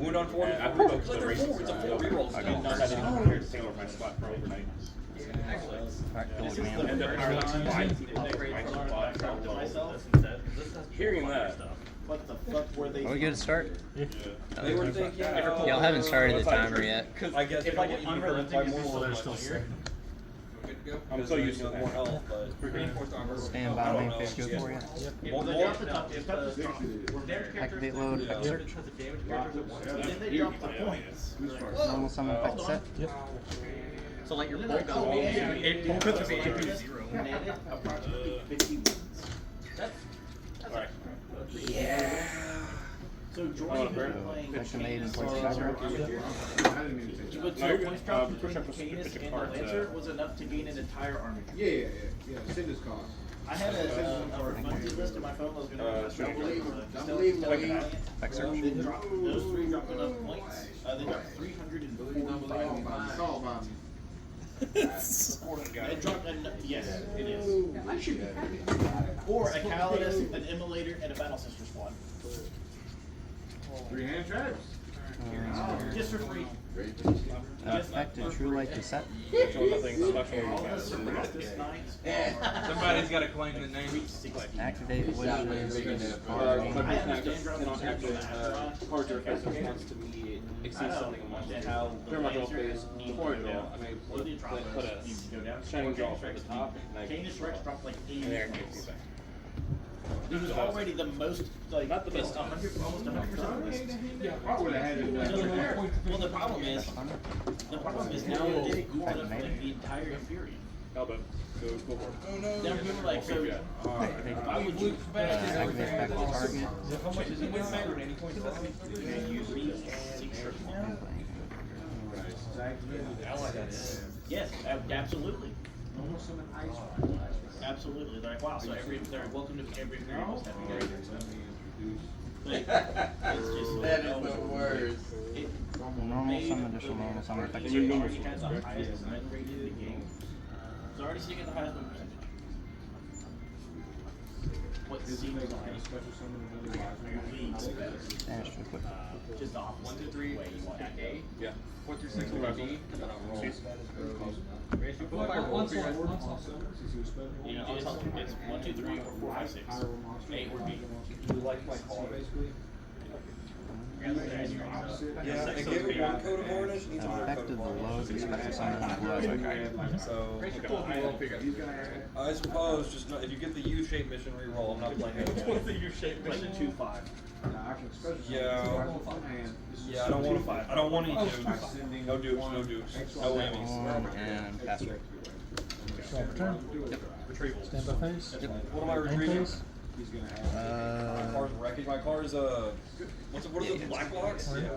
it on 4? I put It's like the they're races. 4. It's a 4 reroll. I don't know if I didn't prepare to take over my spot for overnight. End up hearing that. What the fuck were they? Are we good to start? Yeah. They were thinking. Y'all haven't started the timer yet. I guess If I get unrelenting, they're still here. I'm so used to more health, but reinforced armor. Stand by me if it's good for you. Activate load, effect search. Then they drop the points. Normal summon effect set. Yep. So like your bulk got me, it puts me AP 0. Approximately 50 wins. That's Alright. yeah. so Jordan playing. Effect made in points of But so points drop between Canis and the Lancer was enough to gain an entire army. Yeah. Send this cost. I had a bunch list in my phone. I was going to effect search. Then drop those 3 dropped enough points. They dropped 345. It's all about me. It dropped yes, it is. I should be happy. Or a Calidus, an Immolator, and a Battle Sister squad. 3-hand traps. Just for free. Effect and true light to set. Nothing special. All this night. Somebody's got to claim the name. Activate wishes. I understand Cards are effective response to me exceeds something among how very much off base before I draw. I may put a shining draw at the top and I Canis Rex dropped like 80 and there it points. gives you back. It was already the most, like, Not the best. 100, almost 100% list. I would have had it. Well, the problem is now you did call up like the entire Imperium. Elbow. Go for it. Then people are like, so, why would you Activate effect on target. How much is it win matter at any point? use me 6 now? Yes, absolutely. Absolutely. They're like, wow, so they're welcome to every Imperium must have a character. Like, it's just That is the worst. Normal summon, additional normal summon effect It search. already has the highest win rate in the game. It's already sitting at the highest win percentage. What seems like Banish to equip. just the opposite 1, 2, 3. way you want it. A. Yeah. 4 through 6 to B. And then I'll roll. You know, it's 1, 2, 3, or 4, 5, 6. A or B. You like my call? Yeah, Yeah, they gave it one code of orange. Needs another Effect code of of the orange. load, special summon, and blue eyes like So, I suppose just not, if you get the U-shaped mission reroll, I'm not playing it. What's the U-shaped Like mission? 2, 5. Yeah. Yeah, I don't want to. I don't want any dukes. No dukes. No dukes. No whammies. and pass through. Return. Retrieval. Stand by face. What am I Main retrieving? phase. My car's wreckage. My car's what are the black blocks? Yeah.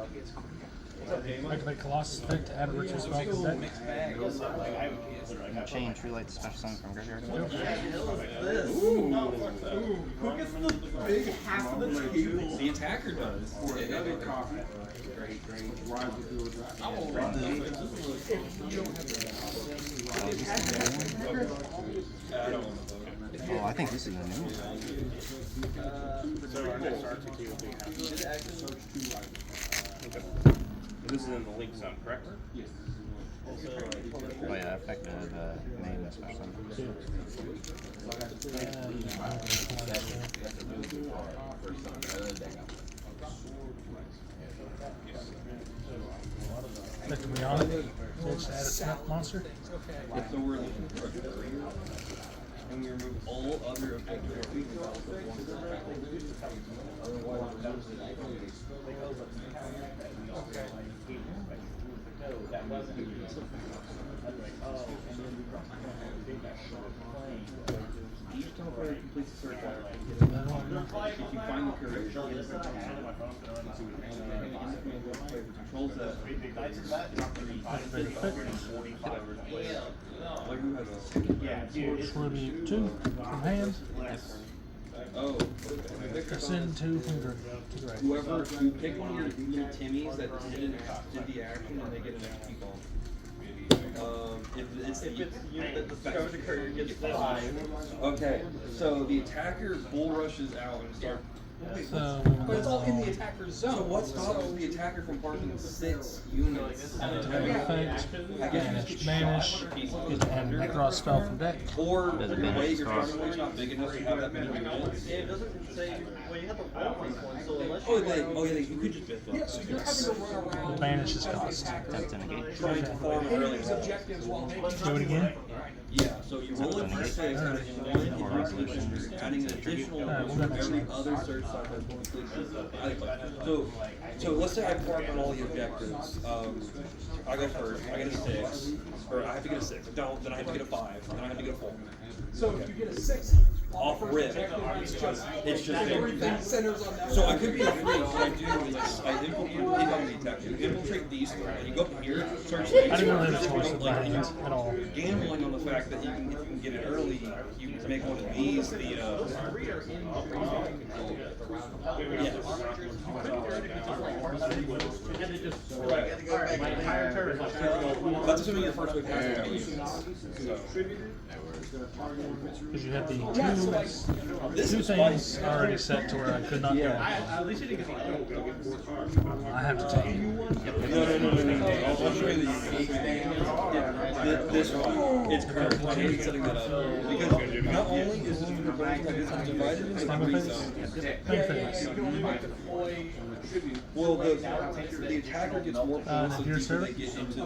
What's up, Game? Activate Colossus effect to add a ritual spell to the deck. And chain true light to special summon from graveyard. Who gets the big half of the table? The attacker does. Another coffee. Great. Rise with your drive. I will run this. I don't want to vote. Oh, I think this is a new one. So our next R2T will be happening. Okay. This is in the link zone, correct? Yes. Oh yeah, effective main special summon. Effect beyond it. Let's add a snap monster. So we're looking for a 3, and we remove all other objectives. That wasn't. Oh, and then we brought each temporary completes a search water line. If you find the courage, you'll get a search controls that. Remove 2 from hand. Oh. Send 2 from grave to grave. Whoever, you pick one of your little Timmies that did the action and they get an XP ball. If it's the unit that the special courier gets 5. Okay, so the attacker bull rushes out and starts So, But it's all in the attacker's zone. So what stops the attacker from parking 6 units? effect, banish, and Nekroz spell from deck. Or Does the it way banish your cross? starting point's not big enough to have that many units. It doesn't say. Well, you have to roll this one, so unless Oh, yeah, you could just biff Yeah, so you're having to run around. Banish is cost. Attempt to negate. trying to farm an early These roll. objectives while making Do it again. Yeah, so you roll it for 6, and in one Or resolution. you're adding an additional Alright, for we'll go every next. other search cycle completion. So let's say I park on all the objectives. I go first, I get a 6, or I have to get a 6. If I don't, then I have to get a 5, then I have to get a 4. So if you get a 6 Off rip, it's just everything centers on that. So I could be a freak. What I do is I infiltrate you infiltrate these three, and you go up here, search these. I didn't know there was choice with my hands at all. Gambling on the fact that if you can get it early, you can make one of these the That's assuming your first wave has to be units. Because you have the This two is things already set to where I could not do anything. At least you didn't get I have to take it. No. I'll show you the unique. This one, it's current. I hate setting that up because not only is this proposal it's divided into 3 zones. Well, the attacker gets more points the your deeper they serve? get into the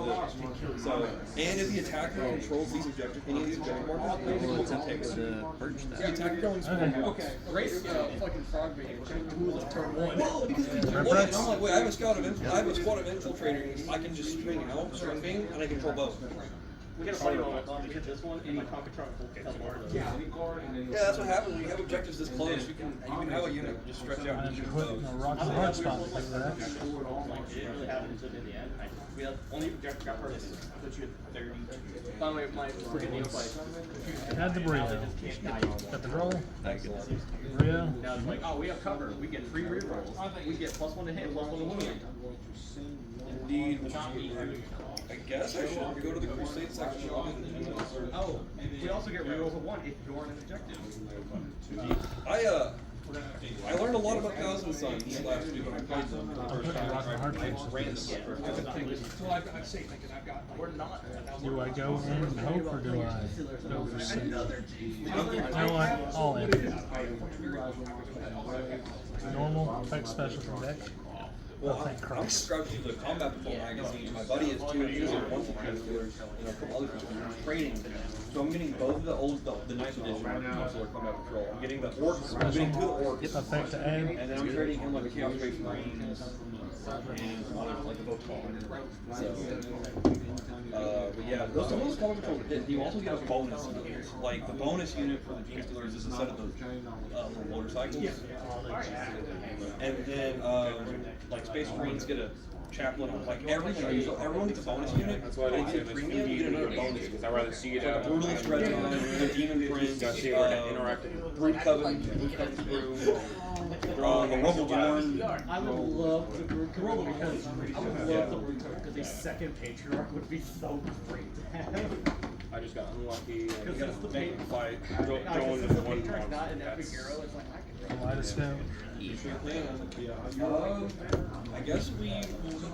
and if the attacker controls these objectives, any of these objective markers, they will take To purge the that. attacker goes Okay, great. Fucking frog bait. Turn 1. Well, because people play it, and I'm like, wait, I have a squad of infiltrators. I can just string out, string beam, and I control both. We got a party on to get this one and my pocket truck. Yeah. Yeah, that's what happens when you have objectives this close. You can have a unit just stretch out I'm and shoot putting both. a rock and hard spot because of that. It didn't really happen until in the end. We have only objective got first. But you had 30. By the way, my freaking neophyte. Had the Brio. Got the roll. Brio. Now it's like, oh, we have cover. We get 3 rerolls. We get +1 to hit, +1 to wound. Indeed, which is good. I guess I should go to the Crusade section. Oh, we also get rerolls of 1 if you're on an objective. I learned a lot about Thousand Sun these last week when I played them for the first time. Rock and hard face. So I've say thinking I've got. We're not. Do I go in hope or do I go for safe? You know what? All in. Normal, effect special from deck. Well, Oh, thank I'm Christ. subscribed to the Combat Patrol magazine. My buddy is too. He's a once a dealers, and a couple other people in training. So I'm getting both the 9th edition Consular Combat Patrol. I'm getting the orcs. I'm getting 2 orcs. Effect to add. And then I'm trading him like a Chaos Space Marines and some other like a Vocal. So, but yeah, some of those Combat Patrols did. You also get a bonus unit. Like the bonus unit for the Gene Stealers is a set of those little motorcycles. And then like Space Marines get a chaplain. Like everyone gets a bonus unit. That's why And they if say you this premium, you get another bonus. because I'd rather see it Like a Brutalist Regiment, the Demon Prince, Gotta see where that interactive. Brute Coven crew, the Rumbledorn. I would love the Brute Coven because I would love the Brute Coven because a second Patriarch would be so great to have. I just got unlucky. Because it's the Make them fight. Going into one Patriarch's not an month. epic hero. It's like I can. Lightest stone. I guess we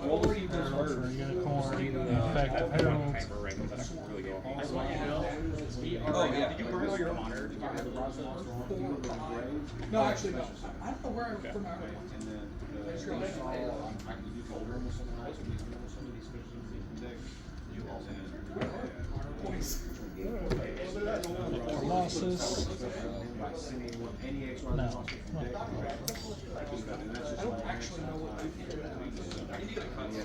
already For reserved. unicorn, effect of herald. Hyper rank that I can really go I off. just want you to know, we are. Oh, yeah. Did you burn your honor to get rid of the process? No, actually, no. I don't know where I put my. Colossus. No. I don't actually know what to do. I need to get a cut soon.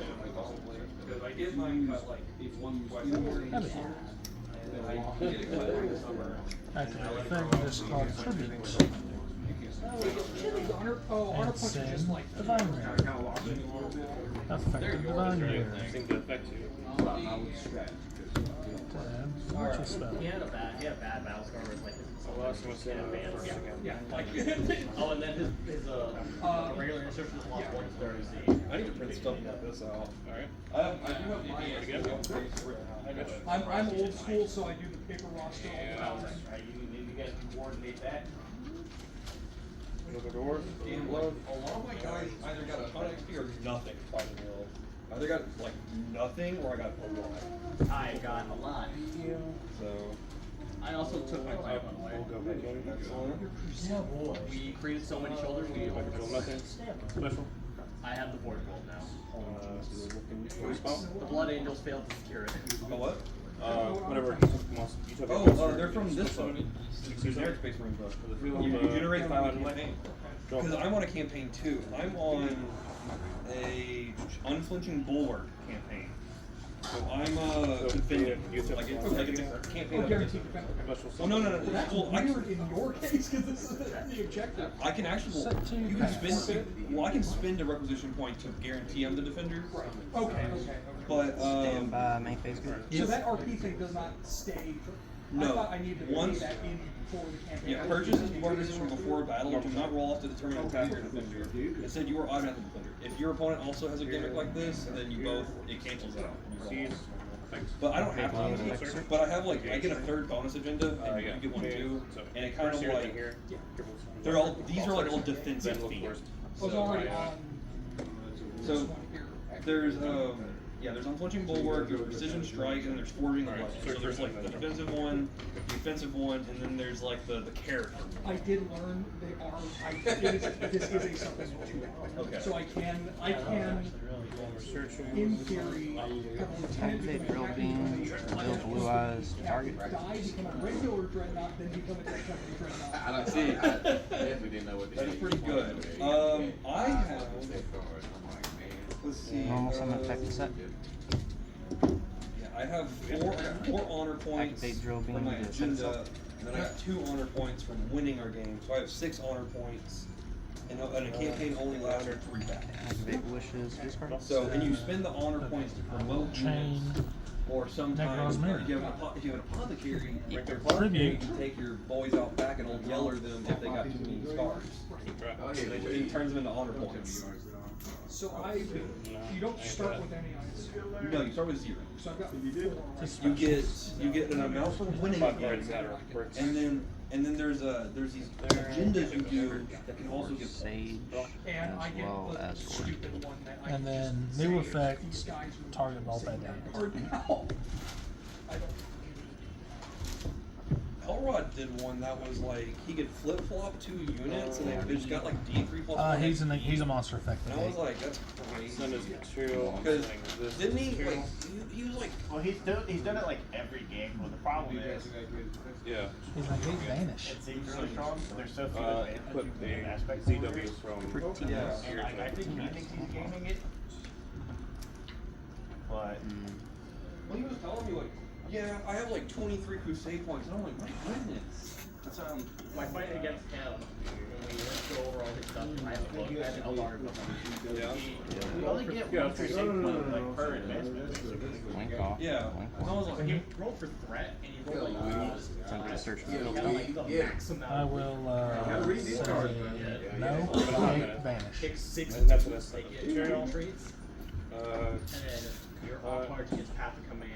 Because I get mine cut like twice a year. Have it here. I get it cut in the summer. Activate thing, this called tribute. Honor And punch is just send like. divine mirror. Effective divine mirror. I think the effect too. Virtual spell. He had a bad battle scar where it's like his Last one said first again. yeah, like oh, and then his regular insertion is lost points there. I need to print stuff like this out. Alright. I do have my I'm old school, so I do the paper roster all the time. You guys can coordinate that. Another door. And like, a lot of my guys either got a ton of XP or nothing fighting Will. Either got like nothing or I got a lot. I got a lot. So I also took my pipe on away. We'll go back in. Yeah, boy. We created so many shoulders. We Control nothing. Special. I have the board gold now. Respawn. The Blood Angels failed to secure it. oh what? Whenever you took Oh, they're from this one. Generic Space Marine book. You generate them on a campaign. Because I'm on a campaign too. I'm on a unflinching bulwark campaign. So I'm defending. Like it's a campaign. Guaranteed defender. Oh no. Well, I Weird in your case because this is the objective. I can actually. You can spend. Well, I can spend a requisition point to guarantee I'm the defender. Okay. But Stand by main phase good. So that RP thing does not stay. No. I thought I needed to Once- pay that in before the campaign. yeah, purchase is part of this from before a battle. Do not roll off to determine the path you're defender. Instead, you are automatically defender. If your opponent also has a gimmick like this, then you both it cancels out. You roll. But I don't have to. But I have like I get a third bonus agenda, and you get one too, and it kind of like they're all these are like all defensive themes. I was already on. So there's there's unflinching bulwark, there's precision strike, and there's forging the blade. So there's like the defensive one, the offensive one, and then there's like the character. I did learn they are. This is a supplement to. Okay. So I can in theory have a lieutenant Activate become drill a beam, reveal blue eyes to target. die, become a regular dreadnought, then become a detective dreadnought. I don't see. I definitely didn't know what That is pretty good. I have. Let's see. Normal summon effect set. Yeah, I have four honor points Activate drill beam from my to set agenda, itself. and then I got 2 honor points from winning our game. So I have 6 honor points, and a campaign only lasts for 3 battles. Activate wishes. Discard. So, and you spend the honor points to promote Chain. units, or sometimes Nekroz mirror. if you have an apothecary, your Tribute. apothecary can take your boys out back and old yeller them if they got too many scars. It turns them into honor points. So you don't start with any ice. No, you start with 0. So I've got 4. You get an amount for winning a game, and then there's these agendas you do that can also give Sage And I as get well the as sword. stupid one that I And can then say new these effect, guys are target multi saying damage. that card now. I don't. Elrod did one that was like he could flip flop 2 units and they just got like D3 plus 1. He's a monster effect. And I was like, that's Send crazy. us material. Because This didn't he material. like he was like Well, he's done it like every game, but the problem is Yeah. He's like, he's vanished. it seems really strong, but there's so few Put advantages a aspects ZW from. yeah. And I think he thinks he's gaming it, but Well, he was telling me like, yeah, I have like 23 crusade points, and I'm like, my goodness. That's my fight against him. When we went to go over all his stuff, I have a book. I have an Eldar book. Yeah. we only get one crusade point like per advancement. Blink off. Yeah. Blink And I was off. like, He rolled for threat, and he rolled like Send to search for he field got like the max amount. I will read these say cards, no, vanish. Take 6 And that's what I said. like retreats, Uh, and then your off march gets path of command.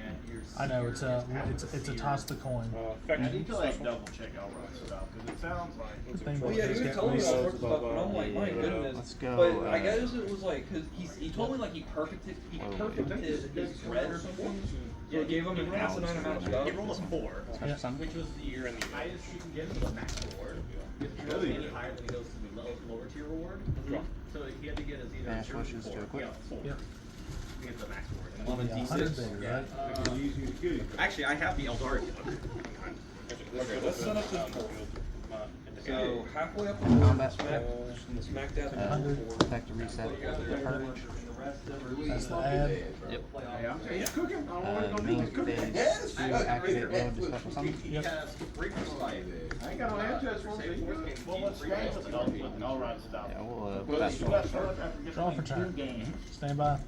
I know it's a toss the coin. I need to like double check Elrod's stuff because it sounds like Good thing well, about yeah, he this was guy telling me was- all sorts of stuff, and I'm like, my goodness. Let's go, But I guess it was like, cause he told me like he perfected his thread or something. So it gave him an asinine amount of stuff. He rolled a 4, Special summon. which was the highest you can get for the max reward. If he goes any higher than he goes to the lower tier reward. So he had to get his either Vanish a wishes to equip. 4. Yep. To get the max reward. On a Yeah, 100 D6. bigger, right? Actually, I have the Eldari book. Okay, let's set up this board. So halfway up the Combat. smack dab. 100. Effect to reset. Purge. That's the ad. Yep. He's cooking. Main phase to activate load to special summon. Yep. I ain't got no answers for me. well, let's start with Elrod's stuff. Yeah, we'll Well, pass you it got over. started after getting Draw for like turn. 2 games. Stand by.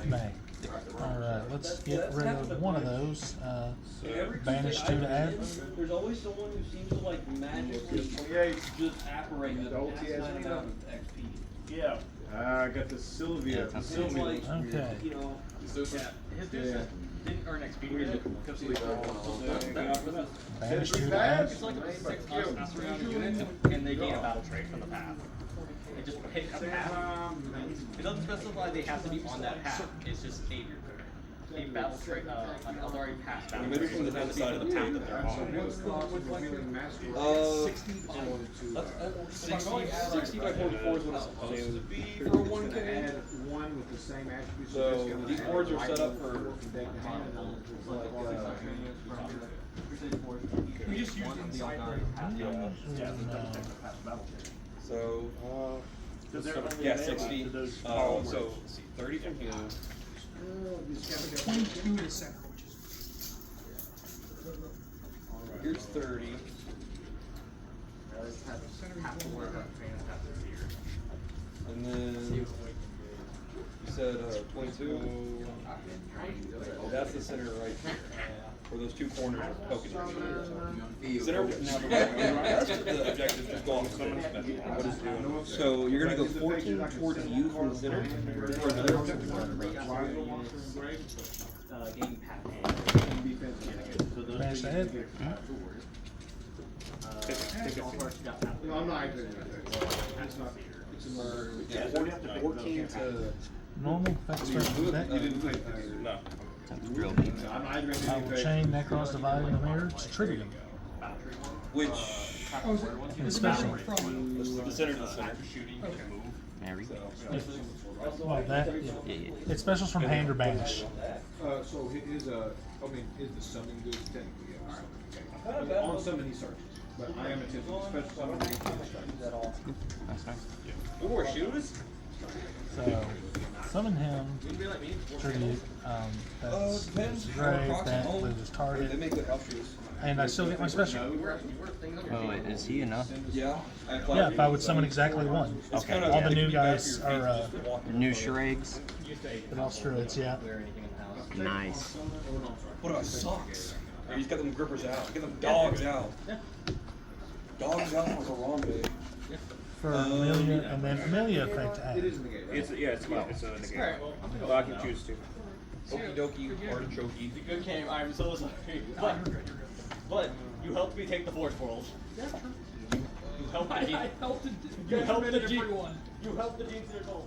Bang. Alright, let's get rid of one of those. Banish 2 to add. There's always someone who seems to like magically just apparate the asinine amount of XP. Yeah. I got the Sylvia. Yeah, The Sylvia. Like, Okay. you know, Yeah, his dude said didn't earn experience because he was Banish 2 to add. it's like a 6 pass around a unit, and they gain a battle trait from the path. It just pick a path. It doesn't specify they have to be on that path. It's just a battle trait, an already passed battle Maybe trait. from the It has to be side for of the the path table. that they're on. 60 by 44 is what it's supposed to be for a 1K. One with the same attributes. So these boards are set up for We just used inside so yeah, 60. So let's see, 30 from here. 22 to center, which is Here's 30. And then you said 22. That's the center right here. Where those 2 corners are poking each other. Center now the rest of the objectives just go off summon special. What is doing? So you're gonna go 14 towards you from the center for another objective. Game path. Banish the head. No, I'm not even. It's not. It's Yeah, 14 to. Normal, effect special You deck. didn't put it. No. Drill beam. I'm not even. I will chain Nekroz Divide in the mirror to trigger them. Which oh, is it? And Is it special. from? the center to the center. Okay. Mary. Well, that, Yeah, yeah. it's specials from hand or banish. So is is the summon good technically? Yeah, alright. Okay. On summon he searches, but I am attempting to special summon. That's nice. We wore shoes? So, summon him, tribute, that's grave, that loses They target, make good house shoes. and I still get my special. Oh, wait, is he enough? Yeah. Yeah, if I would summon exactly one. It's Okay. kind of All the new guys are, New charades. they're all druids, yeah. Nice. What about socks? Or he's got them grippers out. Get them dogs out. Dogs out for Harambe. For Amelia, and then Amelia effect It add. is negated. It's a negate. Well, I can choose to. Okie dokie, artichoke. Good game. I'm so sorry. But you helped me take the Forge World. Yeah, true. You helped I me. helped it. You helped the everyone. You helped the team to their goal.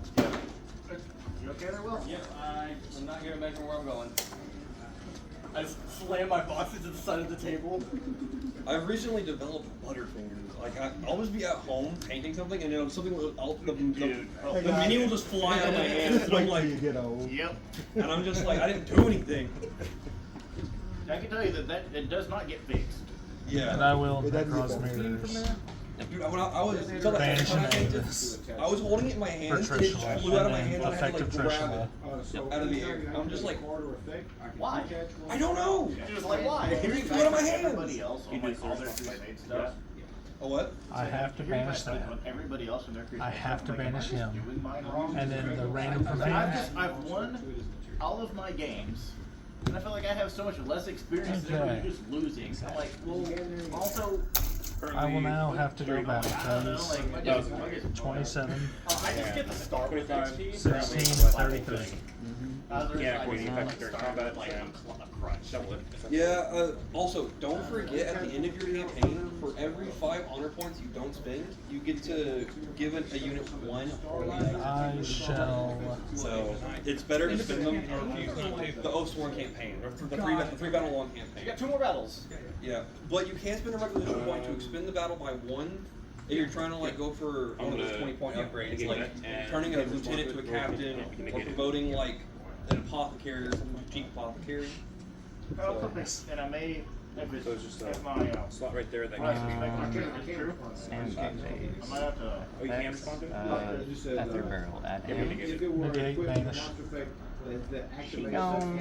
You okay there, Will? Yep, I'm not gonna mention where I'm going. I just slam my boxes to the side of the table. I've recently developed butterfingers. Like I'll just be at home painting something, and then something will, the mini will just fly out of my hands, and I'm like, Yep. and I'm just like, I didn't do anything. I can tell you that it does not get fixed. Yeah. And I will Nekroz mirrors. Dude, when I was so the Banish when I and painted, Mavis. I was holding it in my For hands, and it traditional, flew out of my and hand, then and I had to like effective grab traditional. it out of the air. I'm just like, Why? I don't know. Just like why? It flew out of my Everybody hands. else on like all their crusade stuff. A what? I have to banish that. Everybody else in their crusade I have to stuff, like, banish am I just him. doing mine wrong? And then the random from I've won all of my games, and I feel like I have so much less experience than everybody just losing. I'm like, well, also, I will now have to go back I don't know, because like, my guys- 27, I just get to start with 25, 16, 33. Yeah, when you affect during combat, like and a crunch. double it. Yeah, also, don't forget at the end of your campaign, for every 5 honor points you don't spend, you get to give a unit 1 holy action. I shall. So, it's better to spend them or refuse not to. The Oathsworn campaign, or the 3 battle long You campaign. got 2 more battles. Yeah, but you can spend a requisition point to expend the battle by 1 if you're trying to like go for one of those 20-point upgrades, negate like that, and turning a lieutenant to a captain, you can or negate it. promoting like an apothecary or some cheap apothecary. And I may, if it's, So it's just if a my, slot right there that my can. expectation is true, Stand by I phase. might have to. Oh, you can respond to it? Feather barrel at Yeah, we him. negate it. Negate, banish. She gone.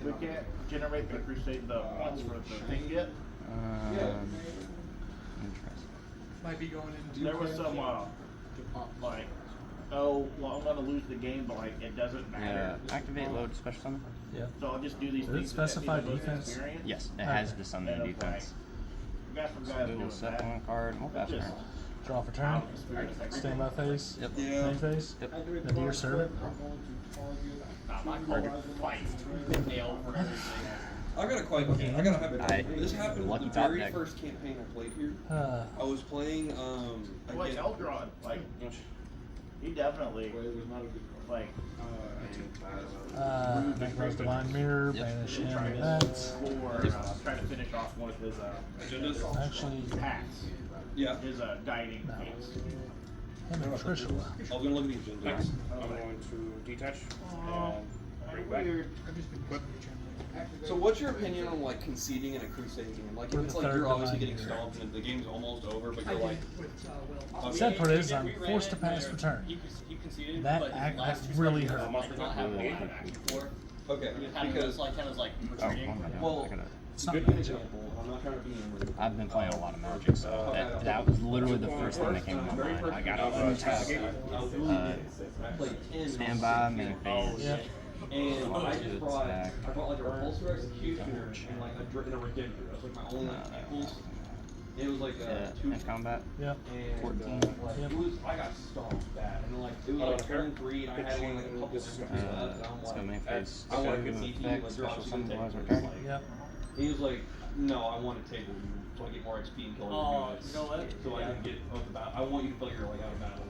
We can't generate the crusade the points for the thing yet. Interesting. Might be going into. There was some, like, oh, well, I'm gonna lose the game, but like, it doesn't matter. Yeah. Activate load special summon. Yeah. So I'll just do these Does it things. that specify give me the most defense? experience. Yes, it has the summon And, defense. We got some guys We doing will set that. one card. We'll pass Just turn. Draw for turn. Stand by phase. Yep. Yeah. Main phase. Yep. Nadir servant. my card twice. Nailed for everything. I got a quite. Okay, I gotta have it. This happened lucky with the top very deck. first campaign I played here. I was playing Like again. Eldron, like he definitely Well, it was not a good card. like Nekroz Divine Mirror, banish him and that. for trying to finish off one of his Agendas. Actually, hacks. Yeah. His dieting No. feats. him and Trisha. I was gonna look at the agendas. Next, I'm going to detach and bring back. Weird. So, what's your opinion on like conceding in a crusade game? Like, if With it's the like third you're obviously divine getting mirror. stomped and the game's almost over, but I you're did like, with Will. okay. Sad part is I'm forced to pass He return. conceded, That but his act- last that two really strikes, hurt. I did not have one action for. Okay, He had because kind of like Oh, retreating. oh my god. well, I gotta, It's not good magic. example. I'm not trying to be rude. I've been playing a lot of Magic, so that was literally the first thing that came to my Very mind. first I got game out I of played, I was really good. I played 10 standby, main phase. Yep. And I just Good brought, stack. I brought like a repulsor executioner and like and a redemptor. That was like my only like equals. It was like Yeah, two. in combat. Yep. And 14. like, Yep. it was, I got stomped bad, and like it was like turn 3, and I had only like a couple This is seconds gonna be- left, and I'm Let's go main like, phase. I want to Effect, concede to you, like you're special obviously gonna take symbolizer this, card. like, Yep. he was like, no, I want to table you so I get more XP and kill your Oh, units. you know what? So I Yeah. can get out the battle. I want you to feel you're like out of battles.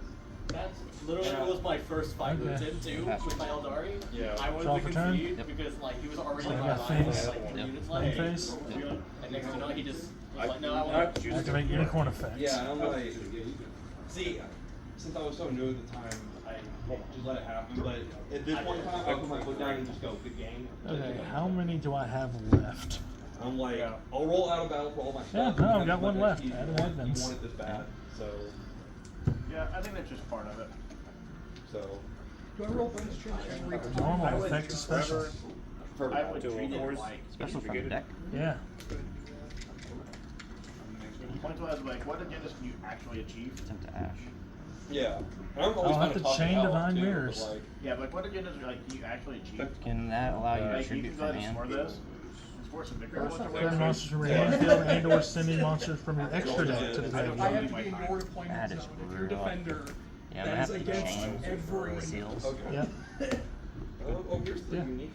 That's literally was my first fight with Okay. him too, with my Eldari. Yeah. I wanted Draw to for turn? concede Yep. because like he was already So like I my got line, phase. like 4 Yep. units Main left. phase? And next thing you know, he just was like, no, I I want have to to choose Activate unicorn effect. Yeah, and I'm like, see, since I was so new at the time, I just let it happen. But at this point in time, I put my foot down and just go, good game. Okay, how many do I have left? I'm like, I'll roll out of battle for all my Yeah, stuff. no, and I've got have one my left. XP. Add You advance. want it this bad, so Yeah, I think that's just part of it. Do I roll bonus change every time? Normal effect to special. for I would To treat it force. like Special from the deck. Yeah. points wise, like what agendas can you actually achieve? Attempt to Ash. yeah. And I'm always I'll have kinda to talking chain hell, divine too, but, mirrors. like, Yeah, but like what agendas like can you actually achieve? Can that allow you to Like you tribute can go from ahead and hand? score this. Force a victory. Clear monsters from your hand field and or sending monsters from your extra deck to the I graveyard. have to be in your deployment That is zone. If you're a brutal. defender, Yeah, I'm that gonna is have to against change every seals. Okay. Yep. Oh, here's the Yeah. unique.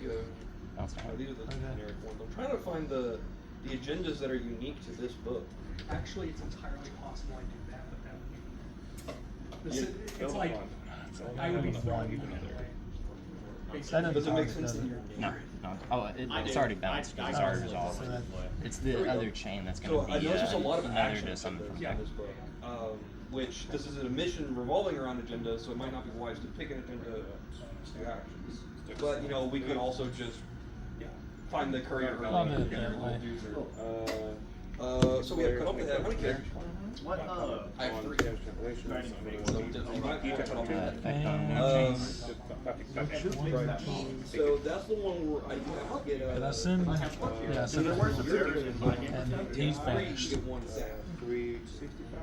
That's fine. These are the Okay. generic ones. I'm trying to find the agendas that are unique to this book. Actually, it's entirely possible I do that, but that would be. Yeah. It's like, I would be thrown One. either way. That doesn't Does it make target, sense does in it? your No, no. Oh, it's already balanced because it's already resolved. So that- It's There we the go. other chain that's So going I to be noticed there's a lot of another action to in summon from this deck. book, which this is a mission revolving around agendas, so it might not be wise to pick an agenda to do actions. But you know, we could also just find the courier I'll early do it and get that a way. little doozer. So we have cut off the head. How many characters? What I have 3. Guiding So fate. you might be cut off the head. And So that's the one where I get did I send? Yeah, I So sent there it. were some errors in my game. And he's vanished.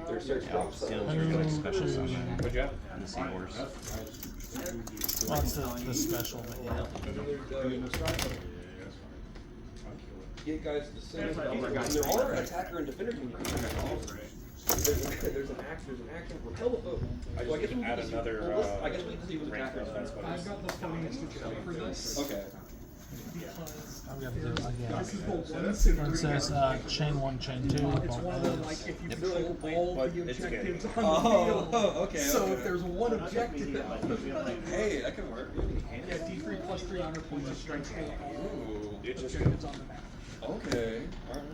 There's 6 drops. Seals are like special summon What'd you have? and the Seahorse. Well, it's the special, but yeah. Get guys to send there are attacker and defender units. There's an action for telephone. I just need to add another, I guess we can see what attacker is. I've got the funniest agenda for this. Okay. Because I've got to do it again. this is the one It scenario. says chain 1, chain 2. It's both one of the, those. like, if you Yep. control all But the it's objectives good. on the field. Okay. So okay. if there's one objective, Hey, that can work. yeah, D3 plus 3 honor points of strength for all It's just objectives on the map. Okay. Alright.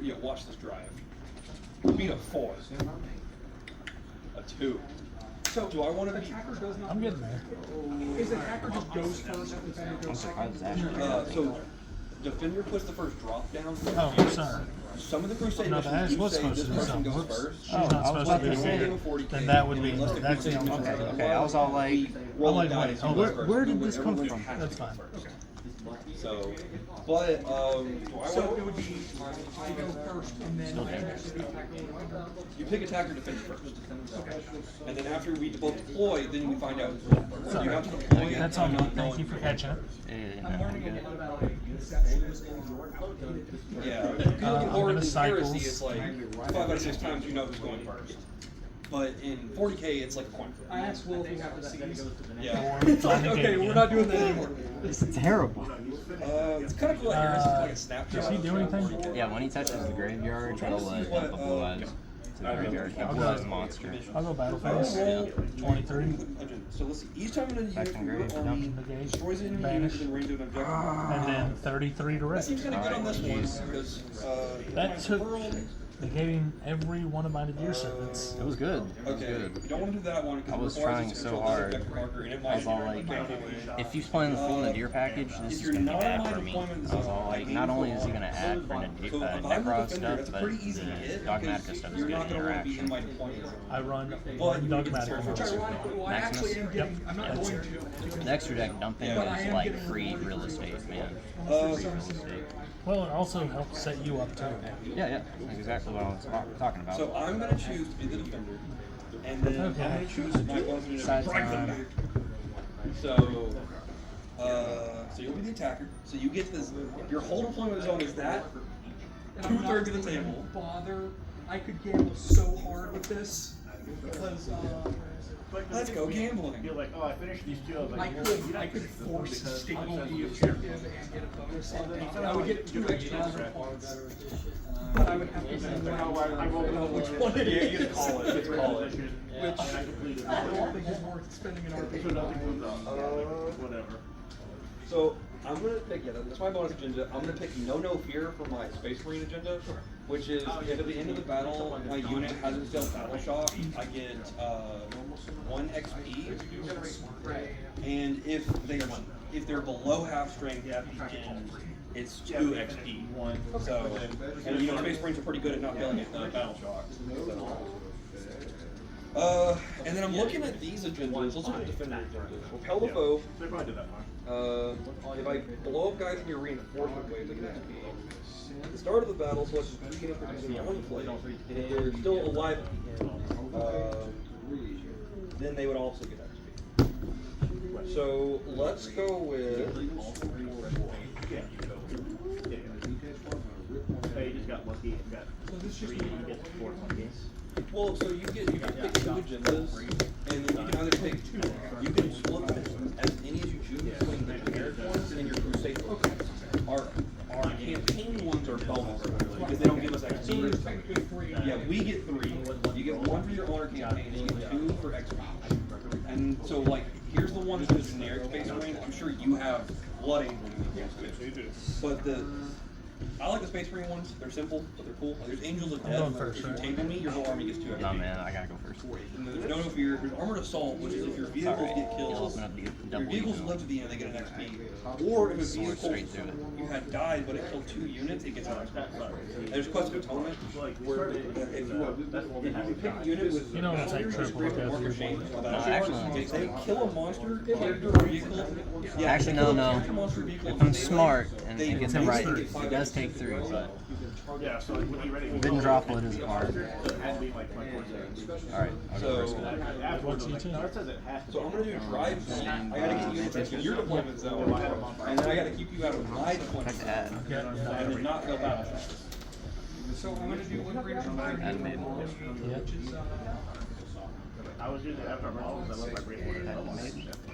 Yeah, watch this drive. Beat a 4. A 2. So Do I want to be? attacker does not. I'm getting there. Is attacker just goes first and defender I'm goes surprised second? it's Ash. So defender puts the first drop down. Oh, I'm sorry. Some of the crusade No, the missions Ash do was say supposed this to do person something. goes Whoops. first. She's not I was supposed about to be to say, here. Then that would be, Unless the that's the crusade only missions thing. are Okay, I was all like, roll like, the wait, dice, hold who on. goes first. Where did this come Everybody from? has to That's go fine. first. So, but do I So want it would be I go first and then I have to be attacker. you pick attacker defender first, and then after we both deploy, then we find out who's going first. So you have to deploy. That's on me. Thank you for catching it. eh, I'm no, learning a good. lot about conceptions. Yeah. If you look at I'm Lord gonna of Conspiracy, cycles. it's like 5 out of 6 times you know who's going first. But in 40K, it's like a coin flip. I asked Will if we have the C's. Yeah. It's like, okay, we're not doing that anymore. It's terrible. It's kind of cool that yours is like a snapshot. Does he do anything? Yeah, when he touches the graveyard, he'll dump a blue eyes to the graveyard. That blue eyes monster. I'll go battle phase. Yeah. 23. So let's see. Each time an Back unit in your grave, army dump the gauge, destroys an enemy unit banish. within range of an objective. And then 33 to That rest. seems kind of good on this one Jeez. because That took negating every one of my Deer Servants. It was good. It was Okay, good. you don't want to do that one I because was it requires trying you to so control the hard. objective marker, and it I might was all like, if he's playing the full Nadir package, this is going to be bad for me. I was all like, not only is he going to add for Nekroz stuff, but the Dogmatica stuff is you're good not going to want to be in interaction. my deployment. I run But one you Dogmatic get monster. Well, I actually am getting, I'm not That's going it. to. The extra deck dumping But I is am like getting free rewarded real for estate, it. man. Almost Free the real same estate. Well, it also helps set you up too. Yeah, that's exactly what I was talking about. So I'm going to choose to be the defender, and then I'm going to choose my weapon to Side drive them time. back. So, so you'll be the attacker. So you get this. Your whole deployment zone is that. And I'm not 2/3 of the going table. to bother. I could gamble so hard with this because Let's go gambling. You're like, oh, I finished these two. I was like, I could force stable the objective and get a bonus on top. I would get 2 extra points. But I would have to know which one it is. you just call it. Just call it. Which I don't think is worth spending an RP. Whatever. So I'm gonna pick that's my bonus agenda. I'm gonna pick no fear for my Space Marine agenda, which is if at the end of the battle my unit hasn't failed battle shock, I get 1 XP. And if they're below half strength at the end, it's 2 XP. So and Space Marines are pretty good at not failing at battle shock. So. And then I'm looking at these agendas. Let's look at defender agendas. Repel the foe. They probably did that much. If I blow up guys in your reinforcement waves, I get XP. At the start of the battle, so let's just begin producing one play. And if they're still alive at the end, then they would also get XP. So let's go with. Hey, you just got lucky. You got So this just 3, you get 4 monkeys. Well, so you can pick 2 agendas, and then you can either pick 2. You can split them as many as you choose between the generic ones and your crusade ones. Our campaign ones are bonus because they don't give us XP. So there's technically 3. Yeah, we get 3. You get 1 for your honor campaign, and you get 2 for XP. And so, like, here's the ones for the generic Space Marine. I'm sure you have Blood Angel. But I like the Space Marine ones. They're simple, but they're cool. There's Angels of I'm Death. going first, If you right? table me, your whole army gets 2 XP. No, man, I gotta go first. And then there's no fear. There's Armored Assault, which is if your vehicles Alright, get killed, you'll open up the your double vehicles eagle. live to the end, they get an XP. Or if a Sword vehicle straight through it. you had died, but it killed 2 units, it gets an XP. And there's Quest of Atonement, where if you pick a unit with You know, it's like triple Mark because of Shame, actually- if they kill a monster character or vehicle, yeah, Actually, if no, they kill a no. character, monster, vehicle, If in I'm melee, smart and they it gets it get right, 5 it does XP. take 3, but Yeah, so like, when you ready? Forbidden Droplet is hard. So it had to be like 24 seconds. Alright, I'll go first. What's each No, it says it has to. So I'm gonna do drive zone. I gotta get you into your deployment zone, and then I gotta keep you out of my deployment zone, Add. and then not go battle shots. So I'm going to do Liberator's Fire, Add mid. which is I was using it after I left my brain order.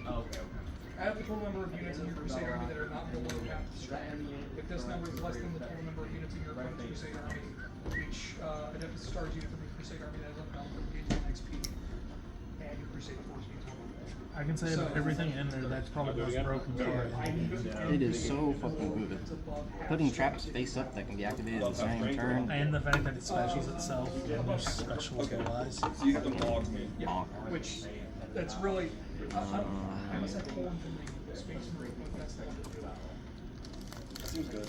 Oh, okay. add up the total number of units in your Crusade army that are not below half the strength. If this number is less than the total number of units in your opponent's Crusade army, each Adeptus Stars unit from your Crusade army that is unbound gains 1 XP, and your Crusade Force gains 1. I can say that everything in there, that's probably the most broken card. It is so fucking good. Putting traps face up that can be activated at the same turn. And the fact that it specials itself and there's specials wise. So you have to log me. Which, that's really, I must have pulled from the Space Marine, but that's not. Seems good.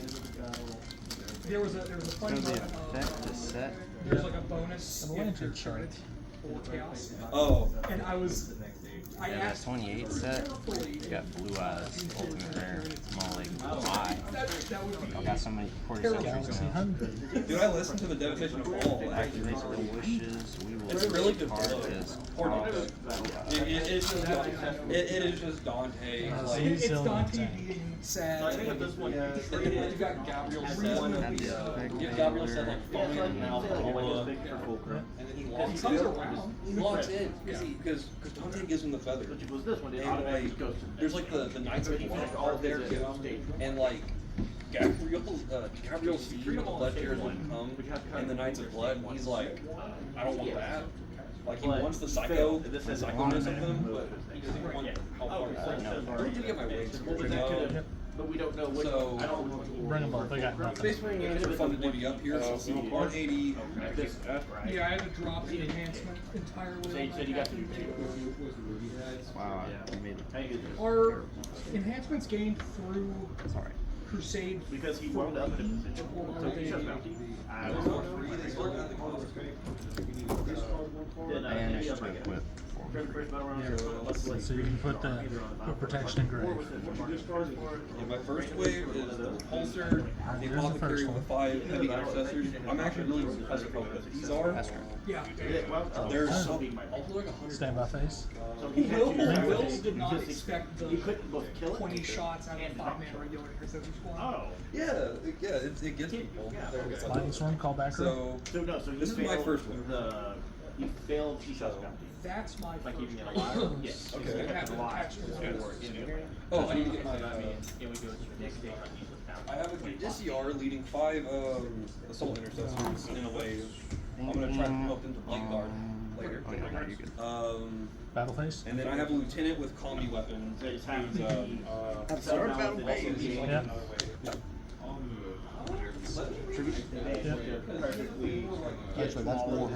There was a funny It's gonna moment be effect to set. there's like a bonus A if lantern you're chart. for chaos. Oh. And I Yeah, asked 28 set. carefully, You got Blue Eyes, Ultimate Rare. I'm all like, why? That would be I got so many 40 terrible. centuries Galaxy going. 100. Dude, I listened to the Devastation of Fall. Actually, Activate the wishes. We will it's really discard developed. this. Poor Dante. It's just it is just Dante. Like, It's Dante being sad. I think with this one, You got Gabriel said, Gabriel said like falling in I'll Alpha, pick for Fulcrum. and then he locks comes in. around. He locks in because Dante gives him the feather. Which was this one, it And automatically like, goes to there's like the Knights of Blood are there too, and like Gabriel sees the blood tears when come, and the Knights of Blood, and he's like, I don't want that. Like he wants the psychoness of them, but he doesn't want how far it's like. I really did get my waves. But we don't know what. So, I don't Bring them both. They got nothing. Space Marine units are fun to divvy up here. So 180. Yeah, I had to drop the enhancement entirely. So you said you got to do two. Wow, I made it. Are enhancements gained through Sorry. Crusade? Because he wound up in a position. So he shuts bounty. Then Banished up with again. First battle round. So you can put protection in grave. And my first wave is the Repulsor, the Apothecary with 5 heavy intercessors. I'm actually really impressed with how good these are. Yeah. They're so Stand by face. So he had Will to did not expect the he couldn't both kill it 20 shots out of 5-man regular intercessor squad. Oh. yeah, it gets people. Lightning storm, call back. So So no, so you this is my failed first one. You failed he shuts bounty. That's my By keeping it first. alive? Yes. Okay. I have it attached to the wall. Oh, I need to get my. It would go to the next day like he was bound. I have a DCR leading 5 assault intercessors in a wave. I'm gonna try to promote them to Blade Guard later. Oh, yeah, no, you can. Battle face. And then I have a lieutenant with combi weapons. So it's half the Yeah. Actually, that's more on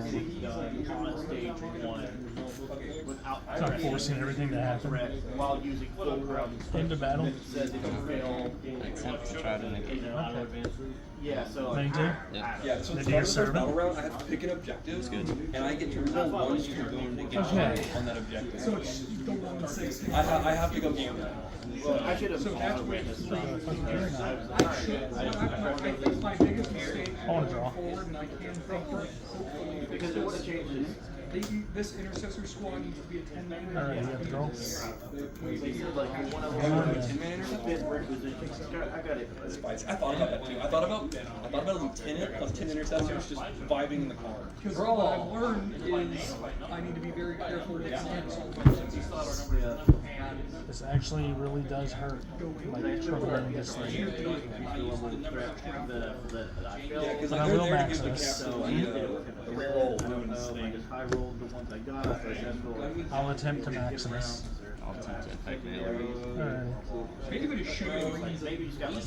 stage one without Start forcing everything to happen. while using full crowd. Into battle. Says if you fail, Makes sense to try to negate it. yeah, so Thing two. Yeah, so The the deer first servant. battle round, I have to pick an objective, and I get to roll 1 to boom to get Okay. on that objective. So it's the 1-6. I have to go game that. I should have So that's read where this I stuff. think my biggest mistake I wanna draw. going forward, and I can think hopefully Because it would have changed his. this intercessor squad needs to be a 10-man. Alright, you got the draw. Like one of Yeah, them. 10-man intercept? Fifth requisition. I got it. Spicy. I thought about that too. I thought about a lieutenant plus 10 intercessors just vibing in the car. Because what I've learned is I need to be very careful with my assault weapons. And This actually really does hurt. Like troubling this thing. Yeah, because But I they're will there to max give the this. captain the reroll. I just high rolled the ones I got. Successful. I'll attempt to max this. I'll attempt to affect me. Alright. maybe we just shoot Maybe he's got like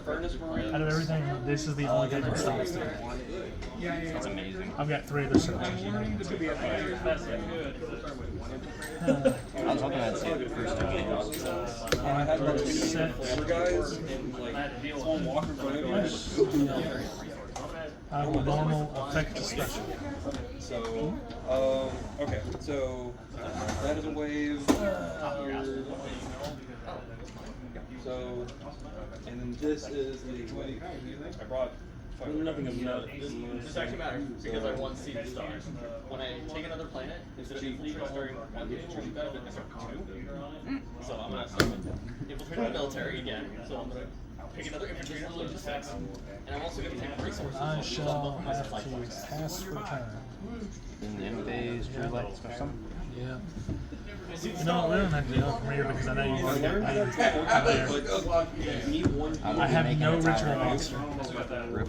Furnace Marine. Out of everything, this is the only thing that stops me. Yeah. That's amazing. I've got 3 other searches. I'm learning to be a very I was hoping I'd see it the first time. I had like 2 Set. flavor guys and like someone walk in front of me. I have a normal effect to special. So, okay, so that is a wave. So, and then this is the wave. I brought. Nothing of note. This actually matters because I won Seed Stars. When I take another planet, instead of infiltrate during one infiltration benefit, I start 2. So I'm gonna infiltrate the military again. So I'm gonna pick another infantry logistics, and I'm also gonna take resources. I shall have to pass for turn. In the end phase, true light special. Yeah. You know, we don't have to go from here because I know you've already got me. Need one. I have no ritual monster. Rip.